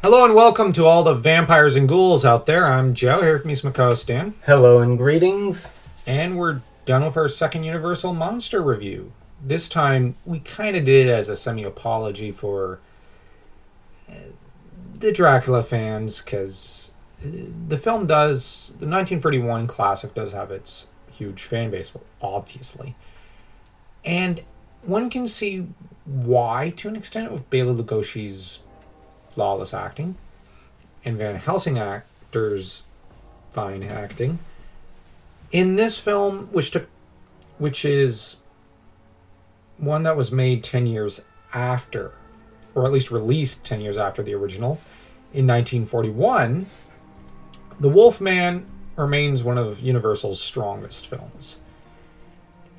Hello and welcome to all the vampires and ghouls out there. I'm Joe, here with me is my co-host Dan. Hello and greetings. And we're done with our second Universal Monster review. This time, we kind of did it as a semi-apology for the Dracula fans, because the 1931 classic does have its huge fan base, obviously. And one can see why, to an extent, with Bela Lugosi's flawless acting and Van Helsing actors' fine acting. In this film, which is one that was made 10 years after, or at least released 10 years after the original, in 1941, The Wolfman remains one of Universal's strongest films.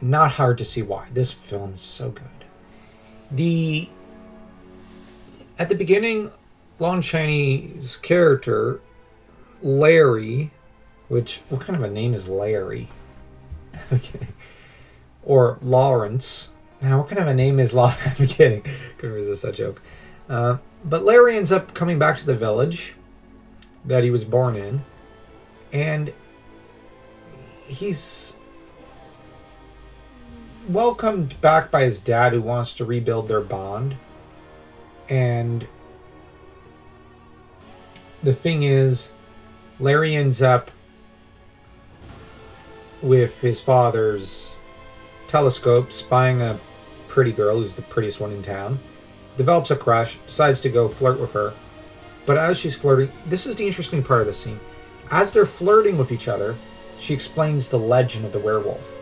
Not hard to see why. This film is so good. At the beginning, Lon Chaney's character, Larry, what kind of a name is Larry? Okay. Or Lawrence. Now, what kind of a name is Lawrence? I'm kidding. Couldn't resist that joke. But Larry ends up coming back to the village that he was born in. And he's welcomed back by his dad, who wants to rebuild their bond. And the thing is, Larry ends up with his father's telescope spying a pretty girl who's the prettiest one in town, develops a crush, decides to go flirt with her. But as she's flirting, this is the interesting part of the scene. As they're flirting with each other, she explains the legend of the werewolf.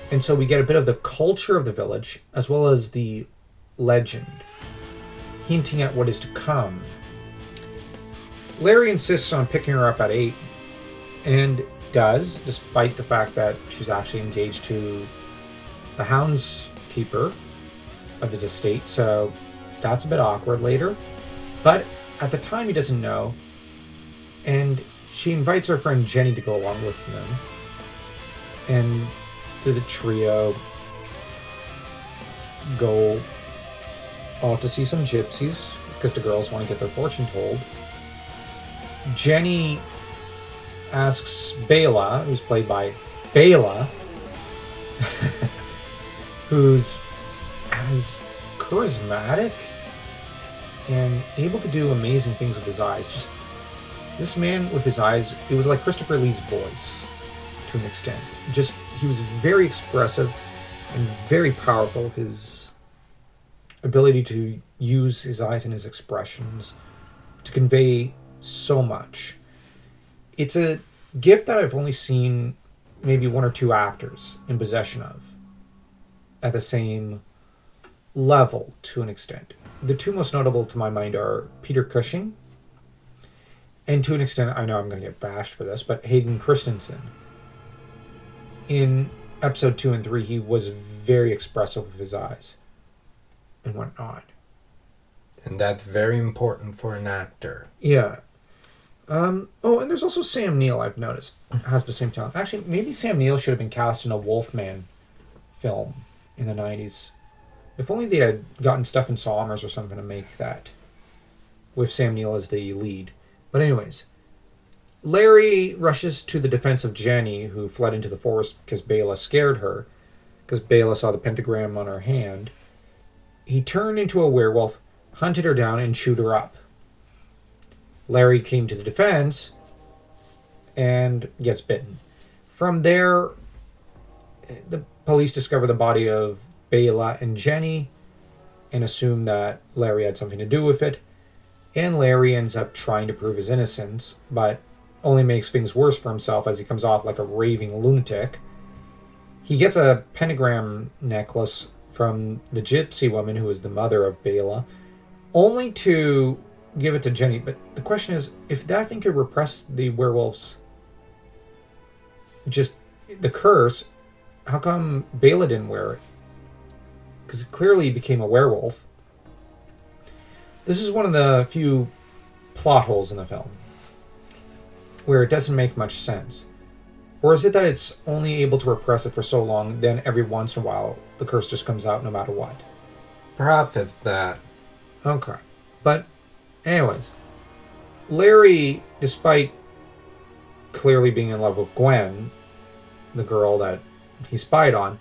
And so we get a bit of the culture of the village, as well as the legend, hinting at what is to come. Larry insists on picking her up at 8, and does, despite the fact that she's actually engaged to the houndskeeper of his estate, so that's a bit awkward later. But at the time he doesn't know, and she invites her friend Jenny to go along with them. And the trio go off to see some gypsies, because the girls want to get their fortune told. Jenny asks Bela, who's played by Bela, who's as charismatic and able to do amazing things with his eyes. Just this man with his eyes, it was like Christopher Lee's voice to an extent. Just, he was very expressive and very powerful with his ability to use his eyes and his expressions to convey so much. It's a gift that I've only seen maybe one or two actors in possession of at the same level to an extent. The two most notable to my mind are Peter Cushing, and to an extent, I know I'm going to get bashed for this, but Hayden Christensen. In episode 2 and 3, he was very expressive with his eyes and whatnot. And that's very important for an actor. Yeah. And there's also Sam Neill, I've noticed, has the same talent. Actually, maybe Sam Neill should have been cast in a Wolfman film in the 90s. If only they had gotten Stephen Sommers or something to make that, with Sam Neill as the lead. But anyways, Larry rushes to the defense of Jenny, who fled into the forest because Bela scared her, because Bela saw the pentagram on her hand. He turned into a werewolf, hunted her down, and chewed her up. Larry came to the defense and gets bitten. From there, the police discover the body of Bela and Jenny and assume that Larry had something to do with it. And Larry ends up trying to prove his innocence, but only makes things worse for himself as he comes off like a raving lunatic. He gets a pentagram necklace from the gypsy woman who is the mother of Bela, only to give it to Jenny. But the question is, if that thing could repress the werewolf's just the curse, how come Bela didn't wear it? Because clearly he became a werewolf. This is one of the few plot holes in the film where it doesn't make much sense. Or is it that it's only able to repress it for so long, then every once in a while the curse just comes out no matter what? Perhaps it's that. Okay. But anyways, Larry, despite clearly being in love with Gwen, the girl that he spied on,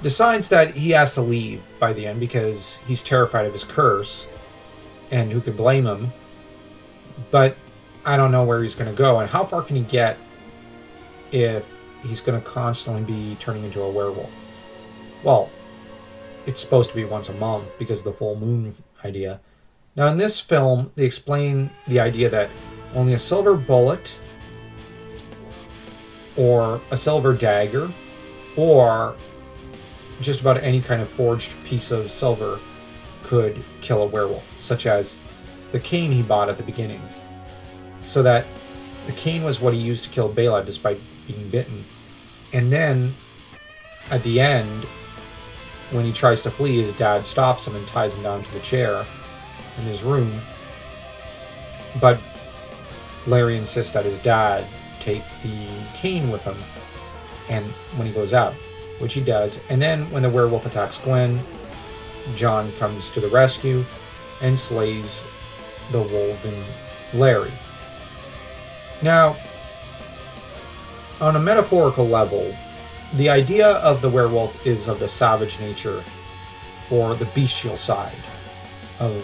decides that he has to leave by the end because he's terrified of his curse, and who could blame him? But I don't know where he's going to go, and how far can he get if he's going to constantly be turning into a werewolf? Well, it's supposed to be once a month because of the full moon idea. Now in this film, they explain the idea that only a silver bullet or a silver dagger or just about any kind of forged piece of silver could kill a werewolf, such as the cane he bought at the beginning. So that the cane was what he used to kill Bela despite being bitten. And then at the end, when he tries to flee, his dad stops him and ties him down to the chair in his room. But Larry insists that his dad take the cane with him and when he goes out, which he does. And then when the werewolf attacks Gwen, John comes to the rescue and slays the wolf and Larry. Now, on a metaphorical level, the idea of the werewolf is of the savage nature or the bestial side of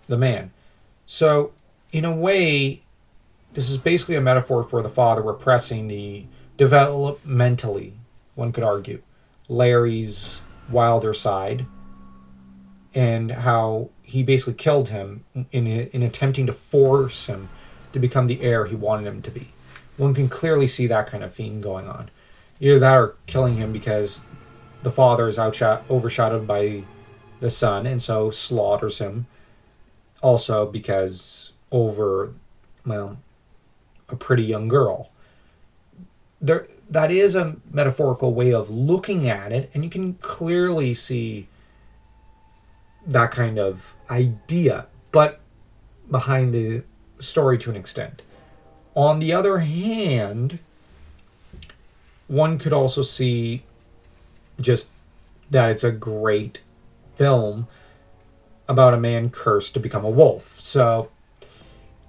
the man. So, in a way, this is basically a metaphor for the father repressing the developmentally, one could argue, Larry's wilder side, and how he basically killed him in attempting to force him to become the heir he wanted him to be. One can clearly see that kind of theme going on. Either that or killing him because the father is overshadowed by the son and so slaughters him. Also because over, well, a pretty young girl. That is a metaphorical way of looking at it, and you can clearly see that kind of idea, but behind the story to an extent. On the other hand, one could also see just that it's a great film about a man cursed to become a wolf. So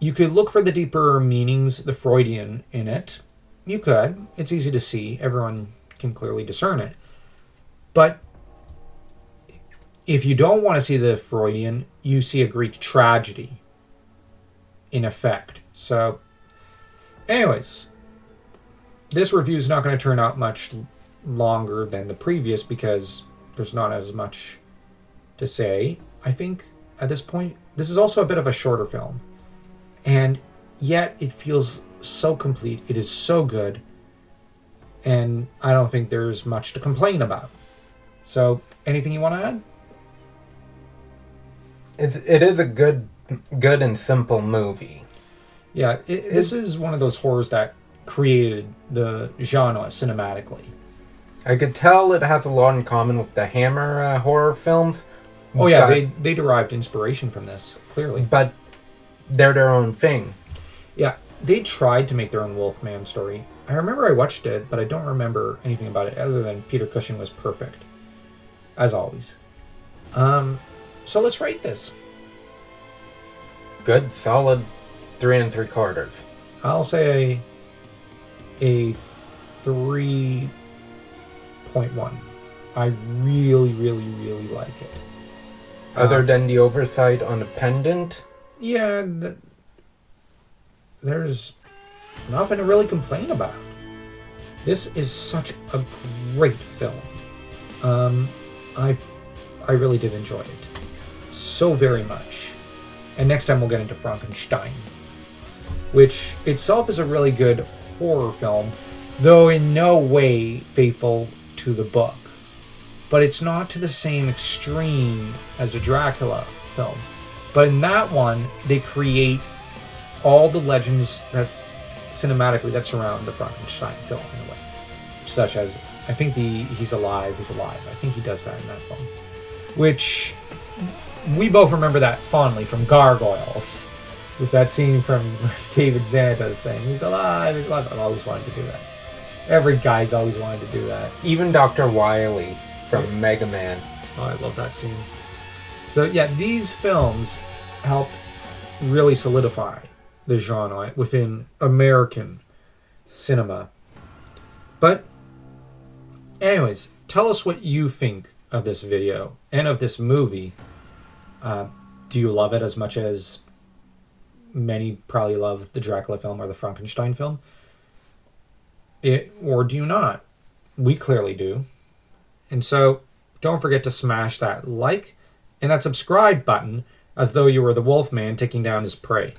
you could look for the deeper meanings, the Freudian in it. You could. It's easy to see. Everyone can clearly discern it. But if you don't want to see the Freudian, you see a Greek tragedy in effect. So, anyways, this review is not going to turn out much longer than the previous because there's not as much to say. I think at this point, this is also a bit of a shorter film. And yet it feels so complete. It is so good. And I don't think there's much to complain about. So, anything you want to add? It is a good and simple movie. Yeah, this is one of those horrors that created the genre cinematically. I could tell it has a lot in common with the Hammer horror films. Oh yeah, they derived inspiration from this, clearly. But they're their own thing. Yeah, they tried to make their own Wolfman story. I remember I watched it, but I don't remember anything about it other than Peter Cushing was perfect. As always. So let's rate this. Good, solid 3 3/4. I'll say a 3.1. I really, really, really like it. Other than the oversight on the pendant? Yeah, there's nothing to really complain about. This is such a great film. I really did enjoy it so very much. And next time we'll get into Frankenstein, which itself is a really good horror film, though in no way faithful to the book. But it's not to the same extreme as the Dracula film. But in that one, they create all the legends that cinematically that surround the Frankenstein film in a way. Such as, I think he's alive. I think he does that in that film. Which, we both remember that fondly from Gargoyles. With that scene from David Zanta saying, he's alive. I've always wanted to do that. Every guy's always wanted to do that. Even Dr. Wily from Mega Man. Oh, I love that scene. So yeah, these films helped really solidify the genre within American cinema. But anyways, tell us what you think of this video and of this movie. Do you love it as much as many probably love the Dracula film or the Frankenstein film? Or do you not? We clearly do. And so don't forget to smash that like and that subscribe button as though you were the Wolfman taking down his prey.